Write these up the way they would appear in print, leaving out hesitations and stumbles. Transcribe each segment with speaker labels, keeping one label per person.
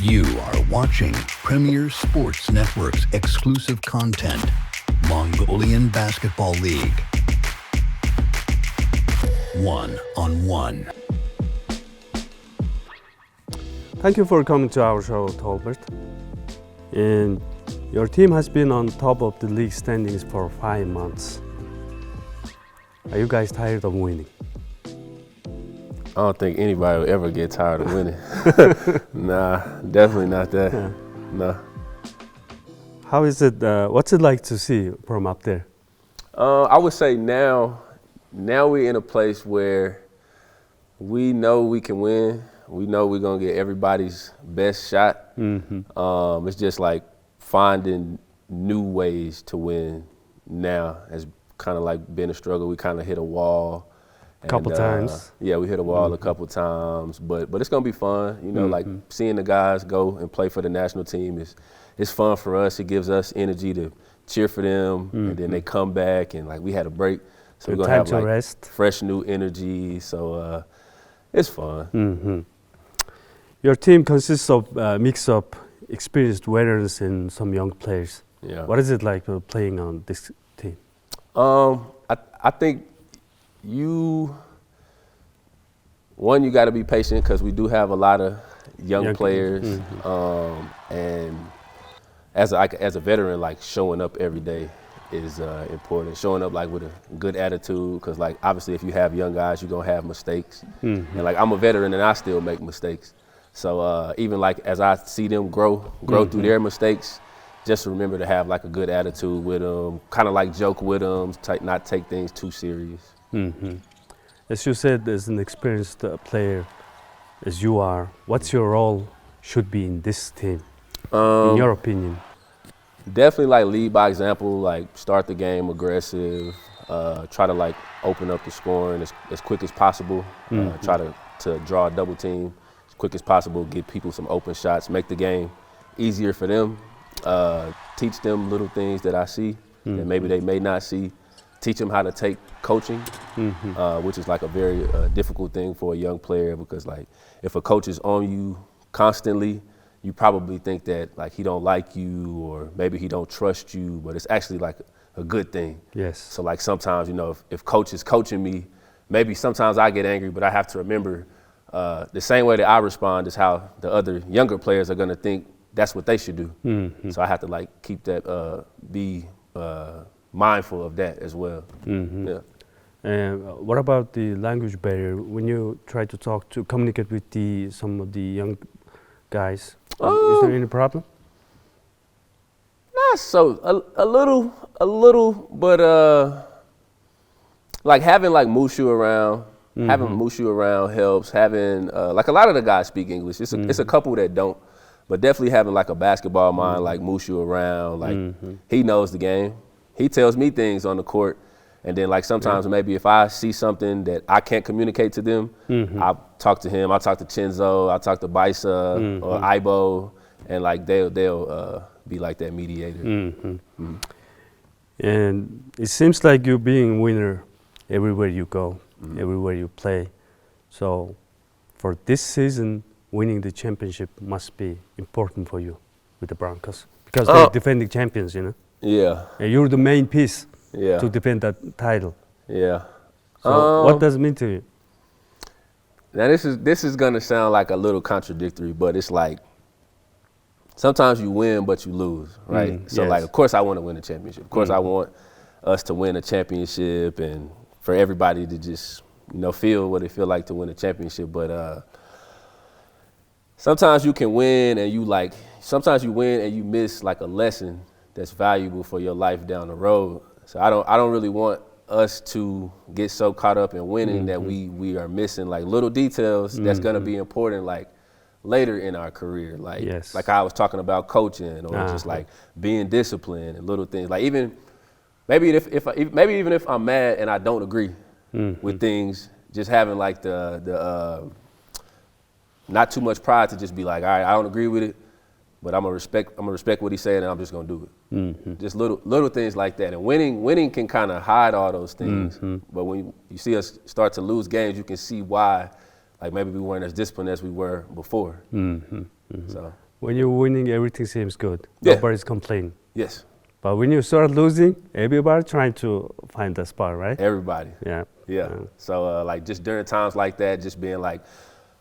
Speaker 1: You are watching Premier Sports Network's exclusive content, Mongolian Basketball League. One-on-one.
Speaker 2: Thank you for coming to our show, Толберт. And your team has been on top of the league standings for 5 months. Are you guys tired of winning?
Speaker 3: I don't think anybody will ever get tired of winning. Nah, definitely not that.
Speaker 2: Yeah.
Speaker 3: Nah.
Speaker 2: How is it, what's it like to see from up there?
Speaker 3: I would say now we're in a place where we know we can win. We know we're gonna get everybody's best shot.
Speaker 2: Mm-hmm.
Speaker 3: It's just like finding new ways to win now has kind of like been a struggle. We kind of hit a wall.
Speaker 2: Couple times.
Speaker 3: Yeah, we hit a wall a couple times, but it's gonna be fun. You know, like seeing the guys go and play for the national team is fun for us. It gives us energy to cheer for them, and then they come back and like we had a break, so we're gonna have like
Speaker 2: rest.
Speaker 3: Fresh new energy. So it's fun.
Speaker 2: Mm-hmm. Your team consists of a mix of experienced veterans and some young players.
Speaker 3: Yeah.
Speaker 2: What is it like playing on this team?
Speaker 3: I think you got to be patient because we do have a lot of young players, and as a veteran, like showing up every day is important. Showing up like with a good attitude, because like obviously if you have young guys, you're gonna have mistakes, and like I'm a veteran and I still make mistakes. So even like as I see them grow through their mistakes, just remember to have like a good attitude with them, kind of like joke with them, not take things too serious.
Speaker 2: Mm-hmm. As you said, as an experienced player, as you are, what's your role should be in this team, in your opinion?
Speaker 3: Definitely like lead by example, like start the game aggressive, try to like open up the scoring as quick as possible, try to draw a double team as quick as possible, give people some open shots, make the game easier for them, teach them little things that I see that maybe they may not see. Teach them how to take coaching, which is like a very difficult thing for a young player, because like if a coach is on you constantly, you probably think that like he don't like you or maybe he don't trust you, but it's actually like a good thing.
Speaker 2: Yes.
Speaker 3: So like sometimes, you know, if coach is coaching me, maybe sometimes I get angry, but I have to remember the same way that I respond is how the other younger players are gonna think that's what they should do. So I have to like keep that, be mindful of that as well. Yeah.
Speaker 2: What about the language barrier? When you try to communicate with some of the young guys, is there any problem?
Speaker 3: Not so, a little, but like having like Mushu around, having Mushu around helps. Having like a lot of the guys speak English. It's a couple that don't, but definitely having like a basketball mind like Mushu around, like he knows the game. He tells me things on the court, and then like sometimes maybe if I see something that I can't communicate to them, I'll talk to him. I'll talk to Chinzo. I'll talk to Baisa or Ibo, and like they'll be like that mediator.
Speaker 2: And it seems like you being winner everywhere you go, everywhere you play. So for this season, winning the championship must be important for you with the Broncos, because they're defending champions, you know.
Speaker 3: Yeah.
Speaker 2: And you're the main piece to defend that title.
Speaker 3: Yeah.
Speaker 2: So what does it mean to you?
Speaker 3: Now this is gonna sound like a little contradictory, but it's like sometimes you win but you lose, right? So like of course I want to win a championship. Of course I want us to win a championship and for everybody to just, you know, feel what it feel like to win a championship. But sometimes you can win and sometimes you win and you miss like a lesson that's valuable for your life down the road. So I don't really want us to get so caught up in winning that we are missing like little details that's gonna be important like later in our career. Like like I was talking about coaching or just like being disciplined and little things. Like even maybe even if I'm mad and I don't agree with things, just having like the not too much pride to just be like, all right, I don't agree with it, but I'm gonna respect what he said, and I'm just gonna do it. Just little things like that. And winning can kind of hide all those things. But when you see us start to lose games, you can see why. Like maybe we weren't as disciplined as we were before. So
Speaker 2: when you're winning, everything seems good.
Speaker 3: Yeah.
Speaker 2: Nobody's complaining.
Speaker 3: Yes.
Speaker 2: But when you start losing, everybody trying to find the spot, right?
Speaker 3: Everybody.
Speaker 2: Yeah.
Speaker 3: Yeah. So like just during times like that, just being like,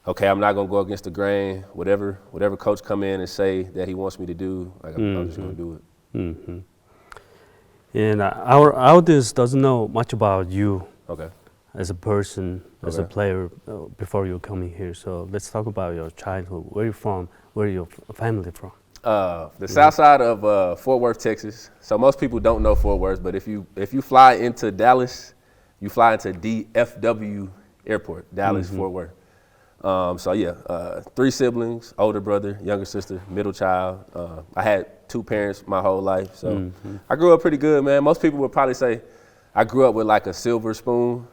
Speaker 3: okay, I'm not gonna go against the grain. Whatever coach come in and say that he wants me to do, like I'm just gonna do it.
Speaker 2: Mm-hmm. And our audience doesn't know much about you as a person, as a player, before you coming here. So let's talk about your childhood. Where you from? Where your family from?
Speaker 3: The south side of Fort Worth, Texas. So most people don't know Fort Worth, but if you fly into Dallas, you fly into DFW Airport, Dallas, Fort Worth. So yeah, 3 siblings, older brother, younger sister, middle child. I had 2 parents my whole life, so I grew up pretty good, man. Most people would probably say I grew up with like a silver spoon.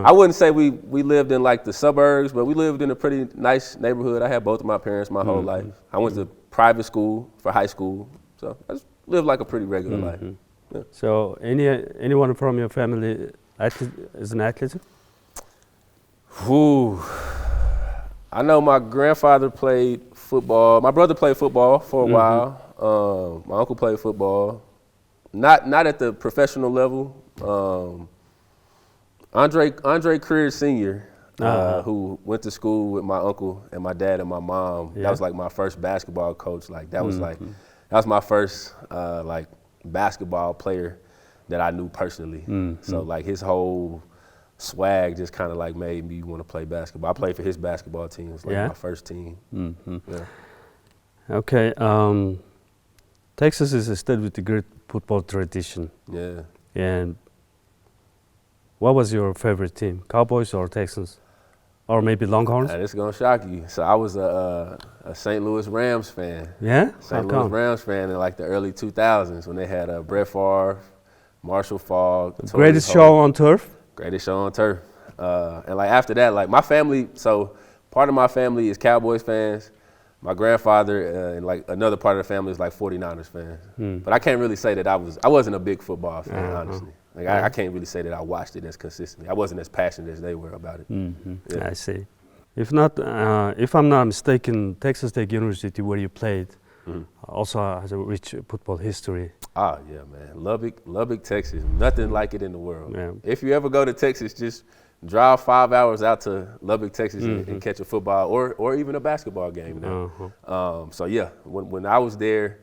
Speaker 3: I wouldn't say we lived in like the suburbs, but we lived in a pretty nice neighborhood. I had both of my parents my whole life. I went to private school for high school, so I just lived like a pretty regular life. Yeah.
Speaker 2: So anyone from your family is an athlete?
Speaker 3: Whew. I know my grandfather played football. My brother played football for a while. My uncle played football, not at the professional level. Andre Creer Sr., who went to school with my uncle and my dad and my mom. That was like my first basketball coach. Like that was that was my first like basketball player that I knew personally. So like his whole swag just kind of like made me want to play basketball. I played for his basketball team. It was like my first team. Yeah.
Speaker 2: Okay. Texas is a state with a great football tradition.
Speaker 3: Yeah.
Speaker 2: And what was your favorite team, Cowboys or Texans? Or maybe Longhorns?
Speaker 3: It's going to shock you. So I was a St. Louis Rams fan.
Speaker 2: Yeah?
Speaker 3: St. Louis Rams fan in like the early 2000s when they had Brett Favre, Marshall Faulk.
Speaker 2: Greatest show on turf?
Speaker 3: Greatest show on turf. And like after that, like my family, so part of my family is Cowboys fans. My grandfather and like another part of the family is like 49ers fans. But I can't really say that I wasn't a big football fan, honestly. Like I can't really say that I watched it as consistently. I wasn't as passionate as they were about it.
Speaker 2: Yeah. I see. If I'm not mistaken, Texas Tech University, where you played, also has a rich football history.
Speaker 3: Oh yeah, man. Lubbock, Texas. Nothing like it in the world.
Speaker 2: Yeah.
Speaker 3: If you ever go to Texas, just drive 5 hours out to Lubbock, Texas and catch a football or even a basketball game there. So yeah, when I was there,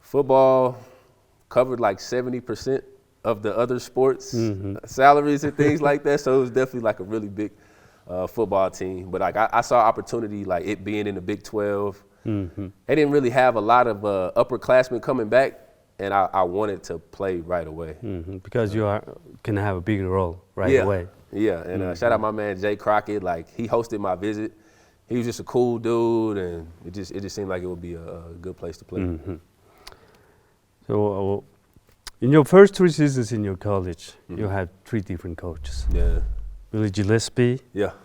Speaker 3: football covered like 70% of the other sports salaries and things like that. So it was definitely like a really big football team. But like I saw opportunity, like it being in the Big 12. They didn't really have a lot of upperclassmen coming back, and I wanted to play right away.
Speaker 2: Because you can have a bigger role right away.
Speaker 3: Yeah, and shout out my man Jay Crockett. Like he hosted my visit. He was just a cool dude, and it just seemed like it would be a good place to play.
Speaker 2: So in your first 3 seasons in your college, you had 3 different coaches.
Speaker 3: Yeah.
Speaker 2: Billy Gillespie,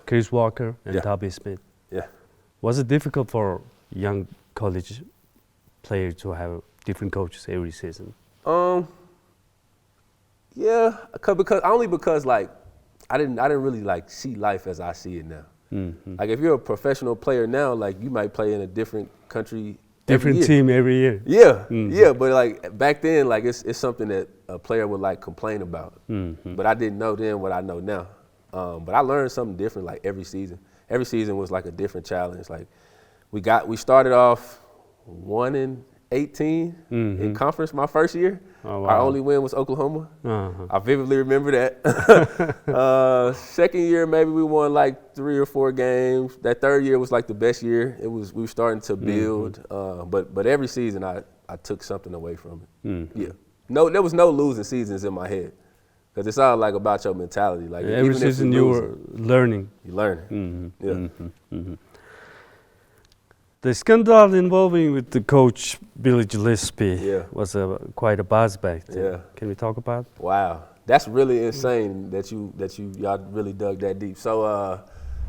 Speaker 2: Chris Walker, and Toby Smith.
Speaker 3: Yeah. Was
Speaker 2: it difficult for young college players to have different coaches every season?
Speaker 3: Yeah, because like I didn't really like see life as I see it now. Like if you're a professional player now, like you might play in a different country,
Speaker 2: different team every year.
Speaker 3: Yeah, yeah, but like back then, like it's something that a player would like complain about. But I didn't know then what I know now. But I learned something different like every season. Every season was like a different challenge. Like we started off 1-18 in conference my first year.
Speaker 2: Oh, wow.
Speaker 3: Our only win was Oklahoma. I vividly remember that. Second year, maybe we won like 3 or 4 games. That third year was like the best year. We were starting to build. But every season I took something away from it. Yeah. No, there was no losing seasons in my head. Because it's all like about your mentality. Like
Speaker 2: every season you were learning.
Speaker 3: You learn. Yeah.
Speaker 2: The scandal involving with the coach Billy Gillespie was quite a buzz back then.
Speaker 3: Yeah.
Speaker 2: Can we talk about it?
Speaker 3: Wow, that's really insane that y'all really dug that deep. So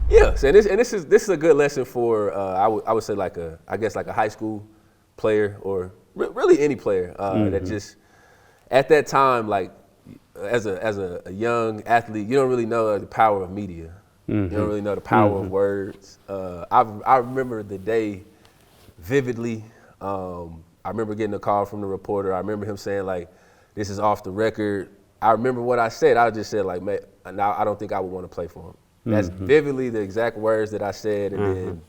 Speaker 3: so this is a good lesson for I would say like a high school player or really any player that just at that time like as a young athlete you don't really know the power of media. You don't really know the power of words. I remember the day vividly. I remember getting a call from the reporter. I remember him saying, like, this is off the record. I remember what I said. I just said, like, man, now I don't think I would want to play for him. That's vividly the exact words that I said. And then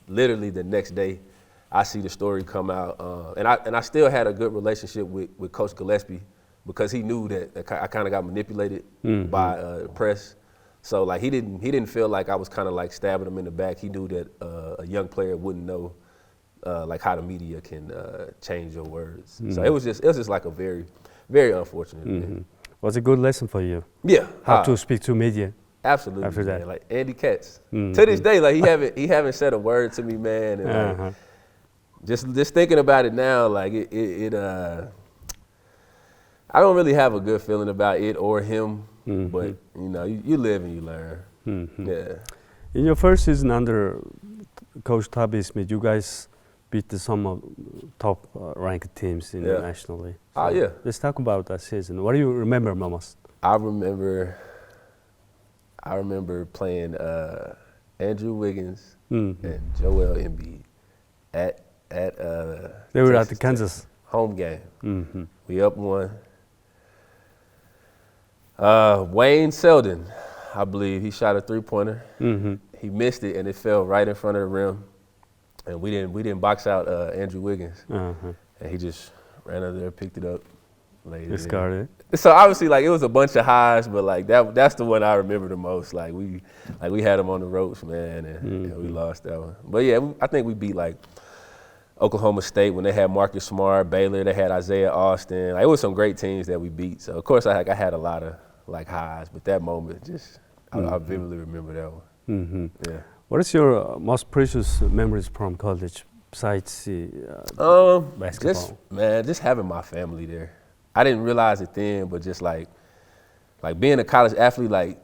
Speaker 3: literally the next day, I see the story come out. And I still had a good relationship with Coach Gillespie because he knew that I kind of got manipulated by the press. So, like, he didn't feel like I was kind of like stabbing him in the back. He knew that a young player wouldn't know like how the media can change your words. So it was just like a very, very unfortunate thing.
Speaker 2: Was a good lesson for you.
Speaker 3: Yeah.
Speaker 2: How to speak to media.
Speaker 3: Absolutely.
Speaker 2: After that.
Speaker 3: Man. Like Andy Katz. To this day, like he haven't said a word to me, man. And like, just thinking about it now, like it I don't really have a good feeling about it or him. But you know, you live and you learn. Yeah.
Speaker 2: In your first season under Coach Tabby Smith, you guys beat some of top ranked teams internationally. So
Speaker 3: yeah.
Speaker 2: Let's talk about that season. What do you remember most?
Speaker 3: I remember playing Andrew Wiggins and Joel Embiid at
Speaker 2: they were at the Kansas
Speaker 3: home game. We up 1. Wayne Selden, I believe, he shot a 3-pointer. He missed it and it fell right in front of the rim. And we didn't box out Andrew Wiggins. And he just ran up there, picked it up, laid it
Speaker 2: Discarded.
Speaker 3: So obviously, like, it was a bunch of highs, but like that's the one I remember the most. Like we had him on the ropes, man, and we lost that one. But yeah, I think we beat like Oklahoma State when they had Marcus Smart, Baylor, they had Isaiah Austin. Like, it was some great teams that we beat. So of course I had a lot of like highs, but that moment just I vividly remember that one. Yeah.
Speaker 2: What is your most precious memories from college besides basketball?
Speaker 3: Just having my family there. I didn't realize it then, but just like being a college athlete, like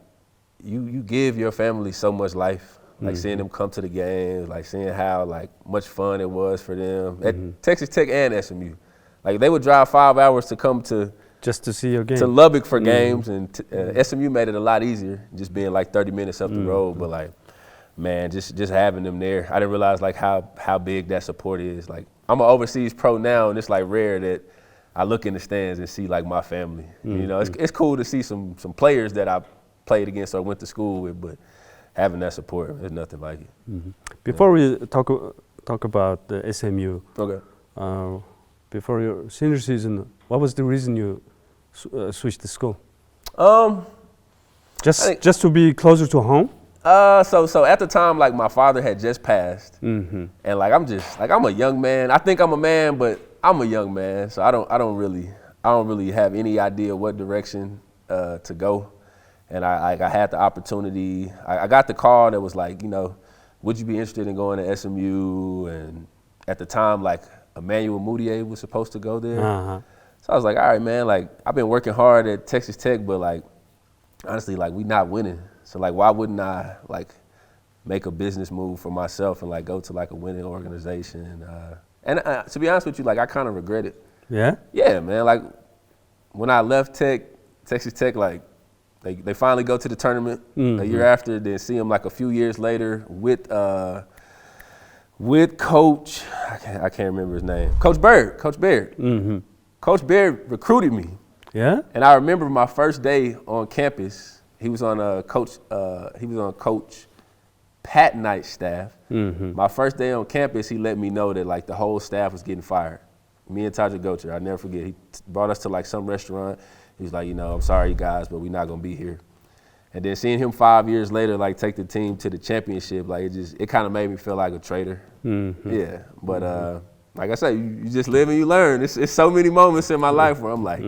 Speaker 3: you give your family so much life. Like seeing them come to the games, like seeing how like much fun it was for them at Texas Tech and SMU. Like they would drive 5 hours to come to
Speaker 2: just to see your game
Speaker 3: to Lubbock for games, and SMU made it a lot easier, just being like 30 minutes up the road. But like, man, just having them there, I didn't realize like how big that support is. Like, I'm an overseas pro now, and it's like rare that I look in the stands and see like my family. You know, it's cool to see some players that I played against or went to school with, but having that support, there's nothing like it.
Speaker 2: Before we talk about the SMU,
Speaker 3: okay.
Speaker 2: Before your senior season, what was the reason you switched to school? Just to be closer to home.
Speaker 3: So at the time, like my father had just passed, and like I'm a young man. I think I'm a man, but I'm a young man, so I don't really have any idea what direction to go. And I had the opportunity. I got the call that was like, you know, would you be interested in going to SMU? And at the time, like Emmanuel Mudiay was supposed to go there. So I was like, all right, man. Like, I've been working hard at Texas Tech, but like honestly, like we not winning. So like, why wouldn't I like make a business move for myself and like go to like a winning organization? And to be honest with you, like I kind of regret it.
Speaker 2: Yeah.
Speaker 3: Yeah, man. Like when I left Texas Tech, like. They finally go to the tournament a year after, then see them like a few years later with Coach, I can't remember his name, Coach Baird. Coach Baird recruited me.
Speaker 2: Yeah.
Speaker 3: And I remember my first day on campus, he was on Coach Pat Knight's staff. My first day on campus, he let me know that like the whole staff was getting fired. Me and Taja Gocher, I'll never forget. He brought us to like some restaurant. He was like, you know, I'm sorry, guys, but we're not going to be here. And then seeing him 5 years later, like, take the team to the championship, like, it kind of made me feel like a traitor. Yeah. But like I said, you just live and you learn. It's so many moments in my life where I'm like,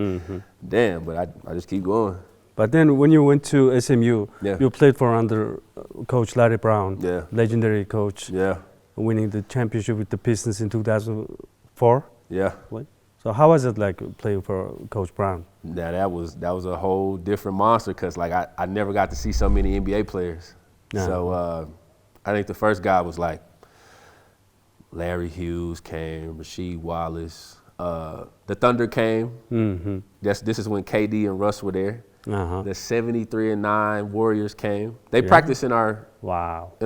Speaker 3: damn, but I just keep going.
Speaker 2: But then when you went to SMU, you played for under Coach Larry Brown, legendary coach, winning the championship with the Pistons in 2004.
Speaker 3: Yeah.
Speaker 2: So how was it like playing for Coach Brown?
Speaker 3: Yeah, that was a whole different monster because like I never got to see so many NBA players. So I think the first guy was like Larry Hughes came, Rasheed Wallace, the Thunder came. This is when KD and Russ were there. The 73-9 Warriors came. They practiced in our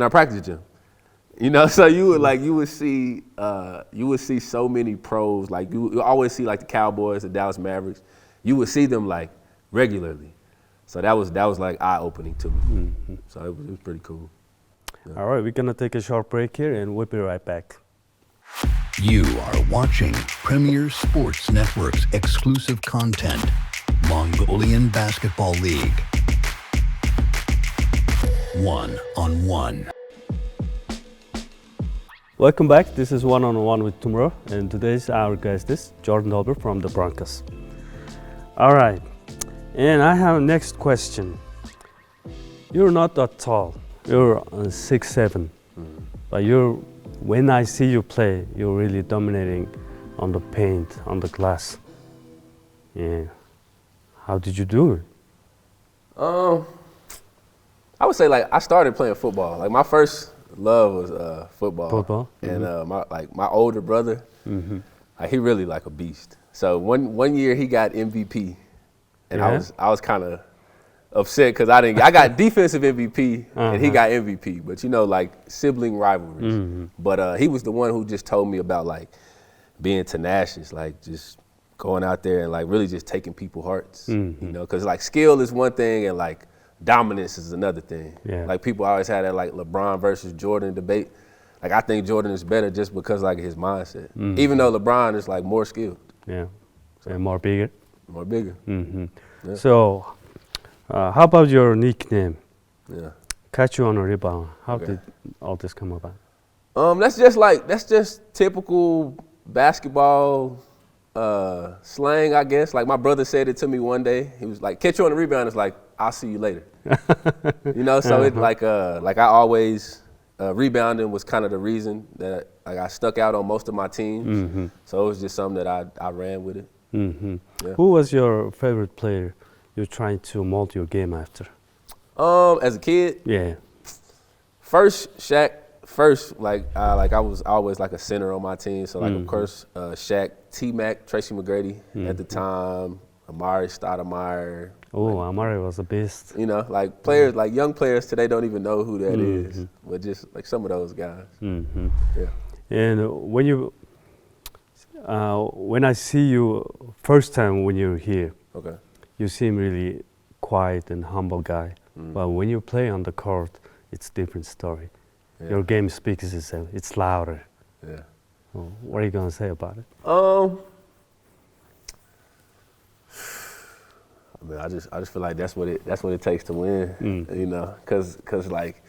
Speaker 3: practice gym. You know, so you would see so many pros. Like you always see like the Cowboys, the Dallas Mavericks. You would see them like regularly. So that was like eye opening to me. Mm-hmm. So it was pretty cool. Yeah.
Speaker 2: All right, we're gonna take a short break here, and we'll be right back.
Speaker 1: You are watching Premier Sports Network's exclusive content, Mongolian Basketball League. One-on-one.
Speaker 2: Welcome back. This is One-on-One with TUMURUU, and today's our guest is Jordan Толберт from the Broncos. All right, and I have a next question. You're not that tall. You're 6'7", but when I see you play, you're really dominating on the paint, on the glass. Yeah. How did you do it?
Speaker 3: I would say like I started playing football. Like my first love was football.
Speaker 2: Football.
Speaker 3: And my older brother, like he really like a beast. So one year he got MVP, and I was kind of upset because I got defensive MVP and he got MVP. But you know, like sibling rivalries. But he was the one who just told me about like being tenacious, like just going out there and like really just taking people's hearts. You know, because like skill is one thing and like dominance is another thing. Yeah. Like people always had that like LeBron versus Jordan debate. Like I think Jordan is better just because like his mindset. Even though LeBron is like more skilled.
Speaker 2: Yeah, and more bigger.
Speaker 3: More bigger.
Speaker 2: Yeah. So, how about your nickname? Yeah. Catch you on a rebound. How did all this come about?
Speaker 3: That's just typical basketball slang, I guess. Like my brother said it to me one day. He was like, "Catch you on the rebound." It's like, "I'll see you later." You know, so it like I always rebounding was kind of the reason that like I stuck out on most of my teams. So it was just something that I ran with it. Yeah.
Speaker 2: Who was your favorite player you're trying to mold your game after?
Speaker 3: As a kid,
Speaker 2: yeah.
Speaker 3: First Shaq. First, like I was always like a center on my team. So like of course Shaq, T-Mac, Tracy McGrady at the time, Amari Stoudemire.
Speaker 2: Oh, like, Amari was a beast.
Speaker 3: You know, like players, like young players today don't even know who that is, but just like some of those guys. Yeah.
Speaker 2: And when I see you first time when you're here, you seem really quiet and humble guy. But when you play on the court, it's a different story. Yeah. Your game speaks itself. It's louder. Yeah. Well, what are you gonna say about it?
Speaker 3: I mean, I just feel like that's what it takes to win. You know, cause like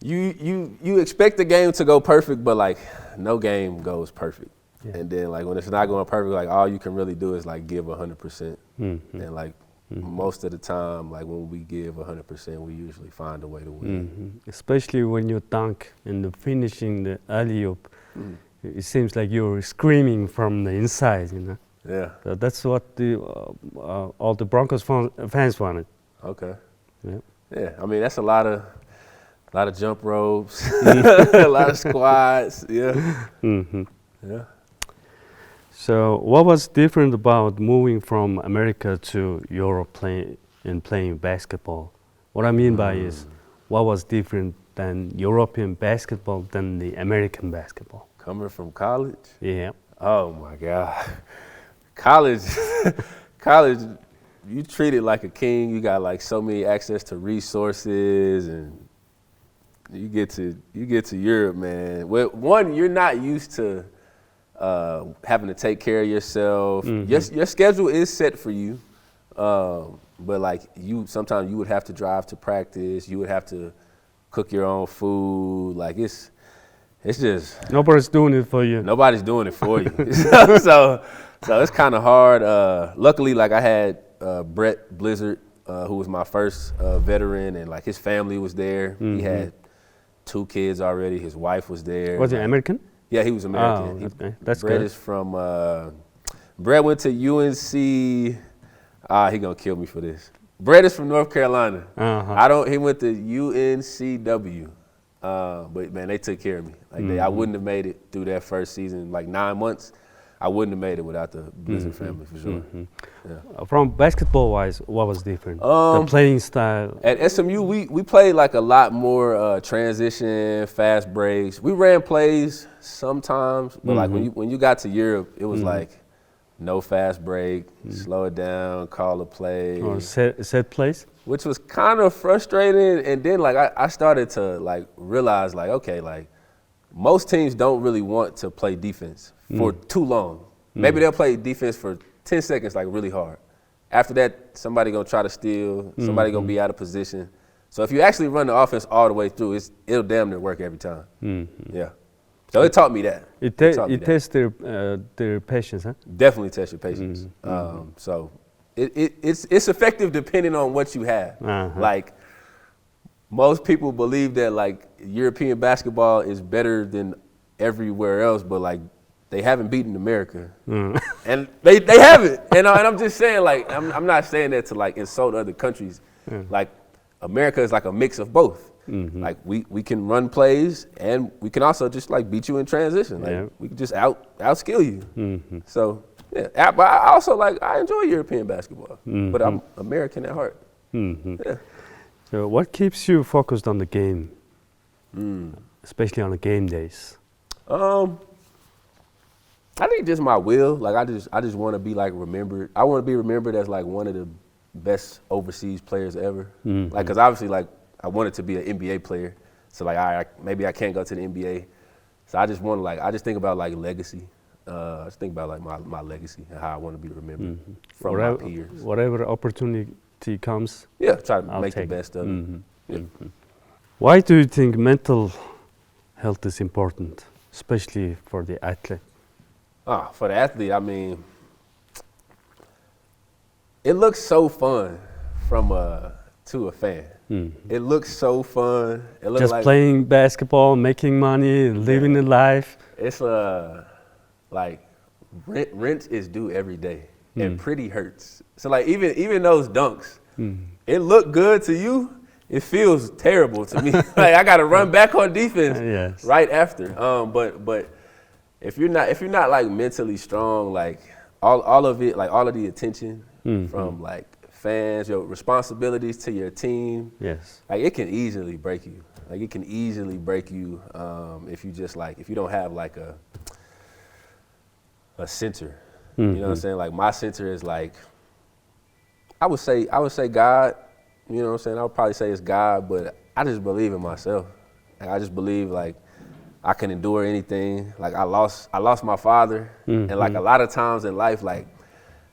Speaker 3: you expect the game to go perfect, but like no game goes perfect. Yeah. And then like when it's not going perfect, like all you can really do is like give 100%. And like most of the time, like when we give 100%, we usually find a way to win.
Speaker 2: Especially when you dunk and finishing the alley-oop, it seems like you're screaming from the inside, you know. Yeah. So that's what all the Broncos fans wanted. Okay. Yeah. Yeah. I
Speaker 3: mean, that's a lot of jump ropes, a lot of squats. Yeah. Yeah.
Speaker 2: So what was different about moving from America to Europe playing basketball? What I mean by is, what was different than European basketball than the American basketball?
Speaker 3: Coming from college?
Speaker 2: Yeah.
Speaker 3: Oh my God. College, you treat it like a king. You got like so many access to resources, and you get to Europe, man. Well, one, you're not used to having to take care of yourself. Your schedule is set for you, but like sometimes you would have to drive to practice. You would have to cook your own food. Like it's just
Speaker 2: nobody's doing it for you.
Speaker 3: Nobody's doing it for you. So it's kind of hard. Luckily, like I had Brett Blizzard, who was my first veteran, and like his family was there. He had 2 kids already. His wife was there.
Speaker 2: Was he American?
Speaker 3: Yeah, he was American.
Speaker 2: Oh, okay. That's
Speaker 3: Brett
Speaker 2: good.
Speaker 3: is from. Brett went to UNC. He gonna kill me for this. Brett is from North Carolina. He went to UNCW. But man, they took care of me. Like I wouldn't have made it through that first season. Like 9 months. I wouldn't have made it without the Blizzard family for sure. Yeah.
Speaker 2: From basketball-wise, what was different? The playing style.
Speaker 3: At SMU, we played like a lot more transition, fast breaks. We ran plays sometimes, but like when you got to Europe, it was like no fast break, slow it down, call a play.
Speaker 2: Or set plays?
Speaker 3: Which was kind of frustrating. And then like I started to like realize like, okay, like most teams don't really want to play defense for too long. Maybe they'll play defense for 10 seconds like really hard. After that, somebody gonna try to steal, somebody gonna be out of position. So if you actually run the offense all the way through, it'll damn near work every time. Yeah. So it taught me that.
Speaker 2: It tests their patience, huh?
Speaker 3: Definitely test your patience. So it's effective depending on what you have. Like most people believe that like European basketball is better than everywhere else, but like they haven't beaten America, and they haven't. And I'm just saying like I'm not saying that to like insult other countries. Like America is like a mix of both. Like we can run plays and we can also just like beat you in transition. Like we can just outskill you. So yeah, but I also like I enjoy European basketball, but I'm American at heart. Yeah.
Speaker 2: So what keeps you focused on the game, especially on the game days?
Speaker 3: I think just my will. Like I just want to be like remembered. I want to be remembered as like one of the best overseas players ever. Like because obviously like I wanted to be an NBA player. So like maybe I can't go to the NBA. So I just want to like I just think about like legacy. I just think about like my legacy and how I want to be remembered from my peers.
Speaker 2: Whatever opportunity comes.
Speaker 3: Yeah, try to make the best of it. Yeah.
Speaker 2: Why do you think mental health is important, especially for the athlete?
Speaker 3: For the athlete, I mean, it looks so fun to a fan. It looks so fun. It looks
Speaker 2: just
Speaker 3: like
Speaker 2: playing basketball, making money, living a life.
Speaker 3: It's like rent is due every day, and pretty hurts. So like even those dunks, it looked good to you. It feels terrible to me. Like I got to run back on defense right after. But if you're not like mentally strong, like all of it, like all of the attention from like fans, your responsibilities to your team, like it can easily break you. Like it can easily break you if you don't have like a center. You know what I'm saying? Like my center is like I would say God. You know what I'm saying? I would probably say it's God, but I just believe in myself. Like I just believe like I can endure anything. Like I lost my father, and like a lot of times in life, like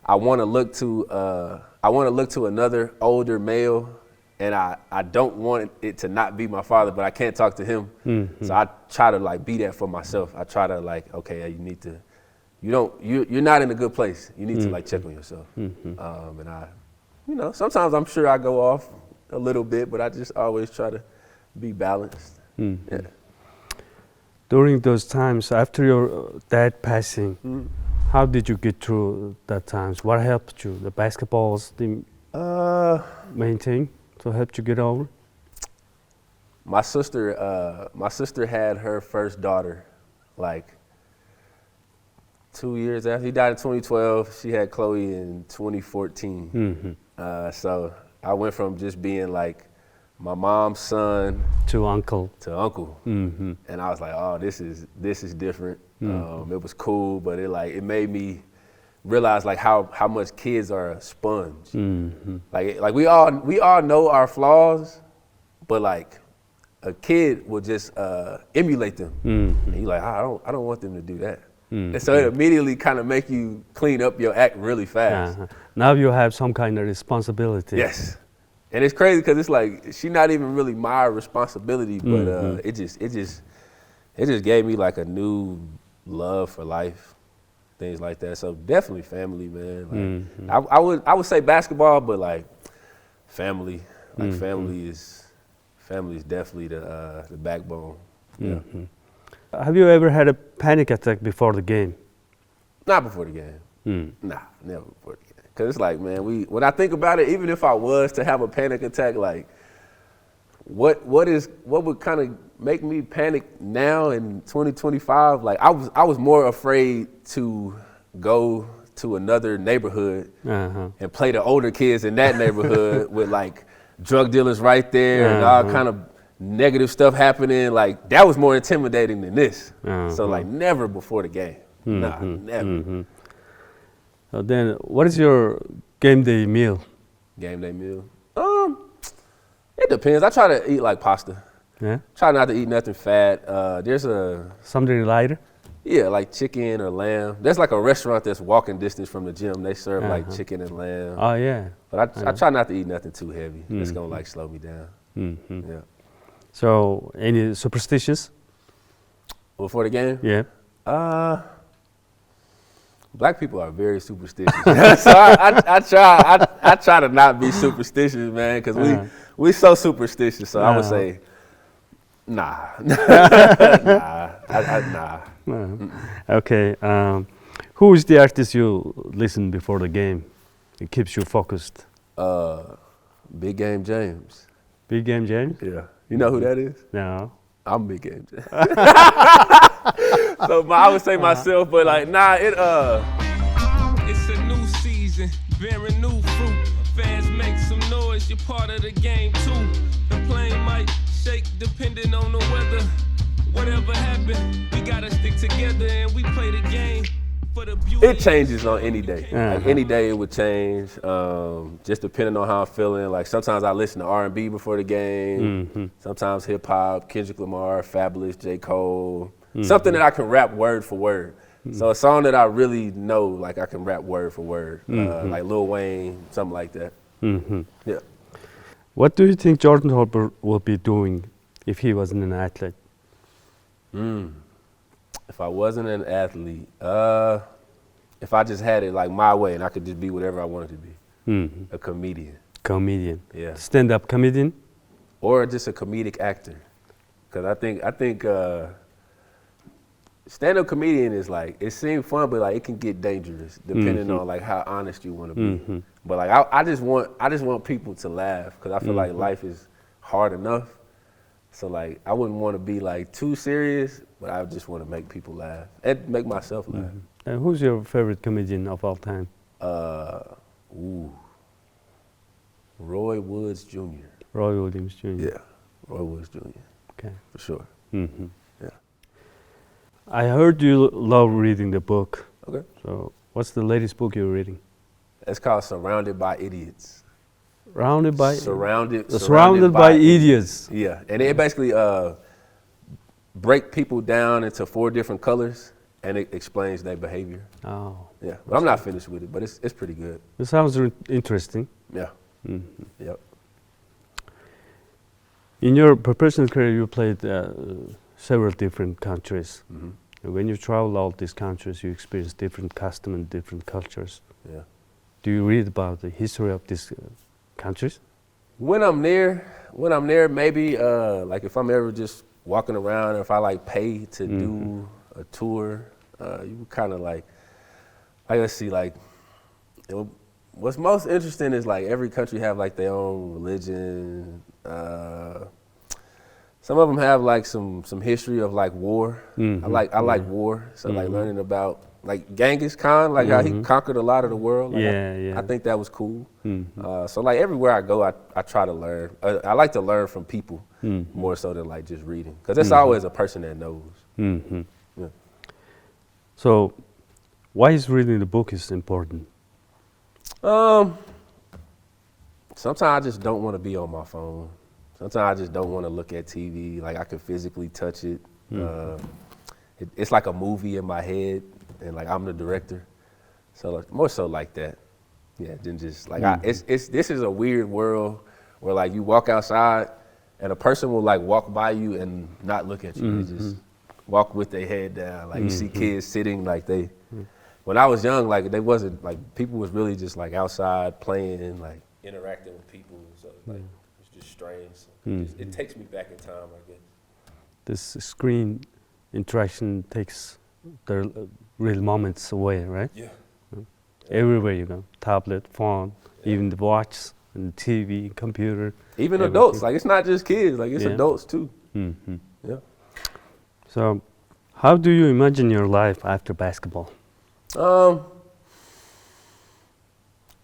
Speaker 3: I want to look to another older male, and I don't want it to not be my father, but I can't talk to him. So I try to like be that for myself. I try to like, okay, you need to, you're not in a good place. You need to like check on yourself. And sometimes I'm sure I go off a little bit, but I just always try to be balanced. Yeah.
Speaker 2: During those times after your dad passing, how did you get through that times? What helped you? The basketballs, the main thing to help you get over?
Speaker 3: My sister had her first daughter, like 2 years after he died in 2012. She had Chloe in 2014. So I went from just being like my mom's son
Speaker 2: to uncle.
Speaker 3: And I was like, oh, this is different. It was cool, but it made me realize like how much kids are a sponge. Like we all know our flaws, but like a kid will just emulate them. And you're like, I don't want them to do that. And so it immediately kind of make you clean up your act really fast.
Speaker 2: Now you have some kind of responsibility.
Speaker 3: Yes. And it's crazy because it's like she's not even really my responsibility, but it just gave me like a new love for life, things like that. So definitely family, man. Like I would say basketball, but like family, like family is definitely the backbone. Yeah.
Speaker 2: Have you ever had a panic attack before the game?
Speaker 3: Not before the game. Nah, never before the game. Cause it's like, man, when I think about it, even if I was to have a panic attack, like, what would kind of make me panic now in 2025? Like, I was more afraid to go to another neighborhood and play the older kids in that neighborhood with like drug dealers right there and all kind of negative stuff happening. Like that was more intimidating than this. So like never before the game. Nah, never.
Speaker 2: Then what is your game day meal?
Speaker 3: Game day meal? It depends. I try to eat like pasta.
Speaker 2: Yeah.
Speaker 3: Try not to eat nothing fat. There's
Speaker 2: something lighter?
Speaker 3: Yeah, like chicken or lamb. There's like a restaurant that's walking distance from the gym. They serve like chicken and lamb.
Speaker 2: Oh yeah.
Speaker 3: But I try not to eat nothing too heavy. It's gonna like slow me down. Yeah.
Speaker 2: So any superstitions?
Speaker 3: Before the game?
Speaker 2: Yeah.
Speaker 3: Black people are very superstitious. So I try to not be superstitious, man, because we so superstitious. So I would say, nah. Nah.
Speaker 2: Okay. Who is the artist you listen before the game? It keeps you focused.
Speaker 3: Big Game James.
Speaker 2: Big Game James?
Speaker 3: Yeah. You know who that is?
Speaker 2: No.
Speaker 3: I'm Big Game James. So I would say myself, but like, nah,
Speaker 4: It's a new season, bearing new fruit. Fans make some noise, you're part of the game too. The plane might shake depending on the weather. Whatever happened, we gotta stick together and we play the game for the beauty.
Speaker 3: It changes on any day. Like any day it would change, just depending on how I'm feeling. Like sometimes I listen to R&B before the game. Sometimes hip hop, Kendrick Lamar, Fabulous, J. Cole. Something that I can rap word for word. So a song that I really know, like I can rap word for word, like Lil Wayne, something like that. Yeah.
Speaker 2: What do you think Jordan Harper will be doing if he wasn't an athlete?
Speaker 3: If I wasn't an athlete, if I just had it like my way and I could just be whatever I wanted to be, a comedian.
Speaker 2: Comedian.
Speaker 3: Yeah.
Speaker 2: Stand-up comedian?
Speaker 3: Or just a comedic actor. Because I think stand-up comedian is like, it seems fun, but like it can get dangerous depending on like how honest you want to be. But like I just want people to laugh because I feel like life is hard enough. So like I wouldn't want to be like too serious, but I just want to make people laugh and make myself laugh.
Speaker 2: And who's your favorite comedian of all time?
Speaker 3: Roy Woods Jr.
Speaker 2: Roy Williams Jr.
Speaker 3: Yeah, Roy Woods Jr.
Speaker 2: Okay.
Speaker 3: For sure. Yeah.
Speaker 2: I heard you love reading the book.
Speaker 3: Okay.
Speaker 2: So what's the latest book you're reading?
Speaker 3: It's called Surrounded by Idiots.
Speaker 2: Surrounded by idiots.
Speaker 3: Yeah, and it basically break people down into 4 different colors, and it explains their behavior.
Speaker 2: Oh.
Speaker 3: Yeah, but I'm not finished with it, but it's pretty good.
Speaker 2: It sounds interesting.
Speaker 3: Yeah. Yep.
Speaker 2: In your professional career, you played several different countries. And when you travel all these countries, you experience different customs and different cultures.
Speaker 3: Yeah.
Speaker 2: Do you read about the history of these countries?
Speaker 3: When I'm there, maybe like if I'm ever just walking around, or if I like pay to do a tour, you kind of like let's see, like what's most interesting is like every country have like their own religion. Some of them have like some history of like war. I like war, so like learning about like Genghis Khan, like how he conquered a lot of the world. Like I think that was cool. So like everywhere I go, I try to learn. I like to learn from people more so than like just reading, because there's always a person that knows. Yeah.
Speaker 2: So why is reading the book is important?
Speaker 3: Sometimes I just don't want to be on my phone. Sometimes I just don't want to look at TV. Like I can physically touch it. It's like a movie in my head, and like I'm the director. So like, more so like that. Yeah, than just like this is a weird world where like you walk outside and a person will like walk by you and not look at you. They just walk with their head down. Like you see kids sitting like they. When I was young, like they wasn't like people was really just like outside playing, like interacting with people. So like it's just strange. So it takes me back in time, I guess.
Speaker 2: This screen interaction takes the real moments away, right?
Speaker 3: Yeah.
Speaker 2: Everywhere you go, tablet, phone, even the watch, and TV, computer.
Speaker 3: Even adults, like it's not just kids, like it's adults too. Yeah.
Speaker 2: So, how do you imagine your life after basketball?
Speaker 3: If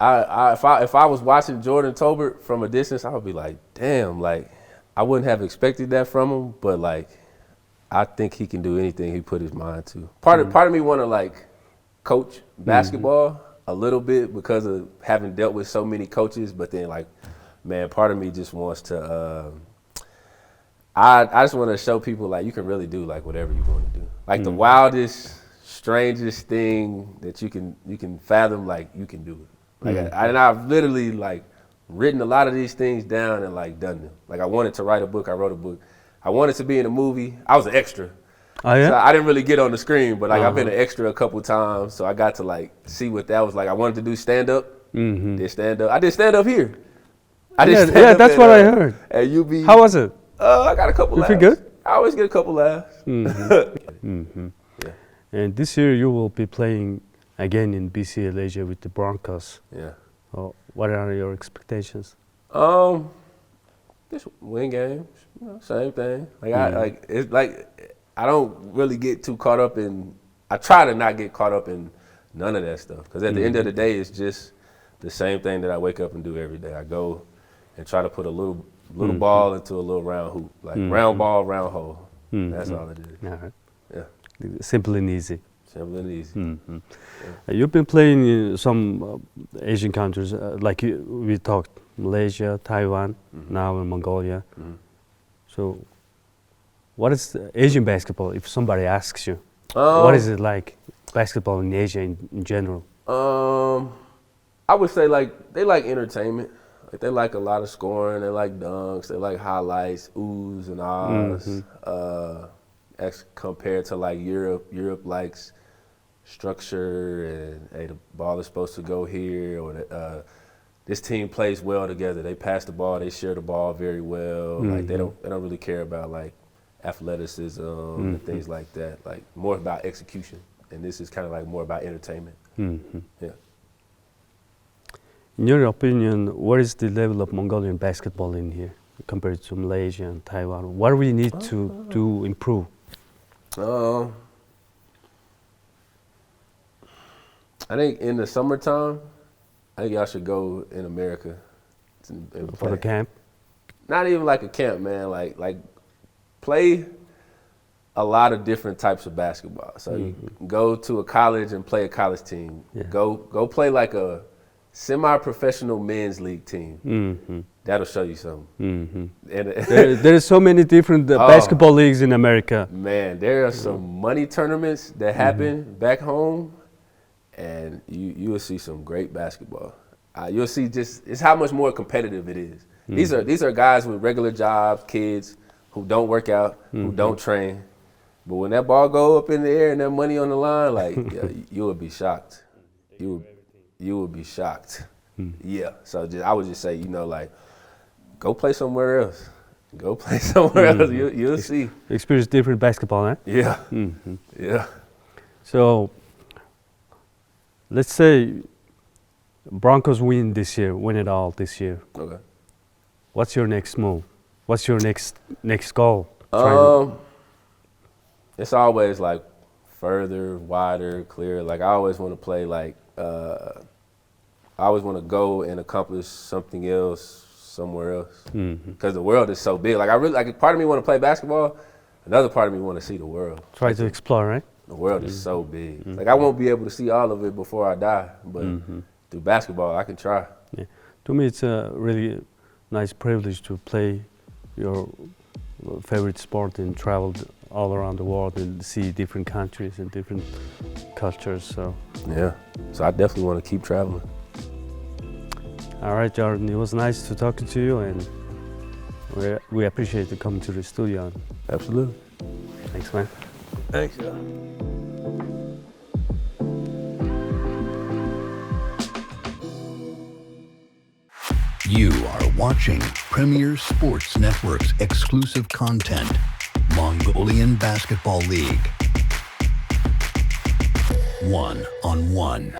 Speaker 3: I was watching Jordan Tolbert from a distance, I would be like, damn, like I wouldn't have expected that from him, but like I think he can do anything he put his mind to. Part of me want to like coach basketball a little bit because of having dealt with so many coaches, but then like, man, part of me just wants to. I just want to show people like you can really do like whatever you want to do. Like the wildest, strangest thing that you can fathom, like you can do it. Like and I've literally like written a lot of these things down and like done them. Like I wanted to write a book, I wrote a book. I wanted to be in a movie. I was an extra.
Speaker 2: Oh yeah.
Speaker 3: So I didn't really get on the screen, but like I've been an extra a couple times, so I got to like see what that was like. I wanted to do stand up. Did stand up. I did stand up here.
Speaker 2: Yeah, that's what I heard.
Speaker 3: At UB.
Speaker 2: How was it?
Speaker 3: I got a couple laughs.
Speaker 2: You feel good?
Speaker 3: I always get a couple laughs. Yeah.
Speaker 2: And this year you will be playing again in BCL Asia with the Broncos.
Speaker 3: Yeah.
Speaker 2: What are your expectations?
Speaker 3: Just win games. You know, same thing. Like I don't really get too caught up in. I try to not get caught up in none of that stuff because at the end of the day, it's just the same thing that I wake up and do every day. I go and try to put a little ball into a little round hoop, like round ball, round hole. That's all it is.
Speaker 2: All right.
Speaker 3: Yeah.
Speaker 2: Simple and easy.
Speaker 3: Simple and easy.
Speaker 2: Yeah. You've been playing in some Asian countries, like we talked, Malaysia, Taiwan, now in Mongolia. So, what is the Asian basketball? If somebody asks you, what is it like, basketball in Asia in general?
Speaker 3: I would say like they like entertainment. Like they like a lot of scoring. They like dunks. They like highlights, oohs and ahs. As compared to like Europe. Europe likes structure and hey, the ball is supposed to go here, or this team plays well together. They pass the ball. They share the ball very well. Like they don't really care about like athleticism and things like that. Like more about execution. And this is kind of like more about entertainment. Yeah.
Speaker 2: In your opinion, what is the level of Mongolian basketball in here compared to Malaysia and Taiwan? What do we need to improve?
Speaker 3: I think in the summertime, I think y'all should go in America and
Speaker 2: For the camp?
Speaker 3: Not even like a camp, man. Like play a lot of different types of basketball. So you go to a college and play a college team.
Speaker 2: Yeah.
Speaker 3: Go play like a semi-professional men's league team. That'll show you something. And
Speaker 2: There's so many different basketball leagues in America.
Speaker 3: Man, there are some money tournaments that happen back home, and you will see some great basketball. You'll see it's how much more competitive it is. These are guys with regular jobs, kids who don't work out, who don't train. But when that ball go up in the air and that money on the line, like you would be shocked. You would be shocked. Yeah. So I would just say, like, go play somewhere else. Go play somewhere else. You'll see.
Speaker 2: Experience different basketball, eh?
Speaker 3: Yeah. Yeah.
Speaker 2: So, let's say Broncos win this year, win it all this year.
Speaker 3: Okay.
Speaker 2: What's your next move? What's your next goal?
Speaker 3: It's always like further, wider, clearer. Like I always want to play like I always want to go and accomplish something else somewhere else. Because the world is so big. Like I really like part of me want to play basketball, another part of me want to see the world.
Speaker 2: Try to explore, right?
Speaker 3: The world is so big. Like I won't be able to see all of it before I die, but through basketball I can try.
Speaker 2: Yeah. To me it's a really nice privilege to play your favorite sport and travel all around the world and see different countries and different cultures. So
Speaker 3: yeah, so I definitely want to keep traveling.
Speaker 2: All right, Jordan, it was nice to talk to you, and we appreciate you coming to the studio.
Speaker 3: Absolutely.
Speaker 2: Thanks, man.
Speaker 3: Thanks.
Speaker 1: You are watching Premier Sports Network's exclusive content, Mongolian Basketball League. 1-on-1.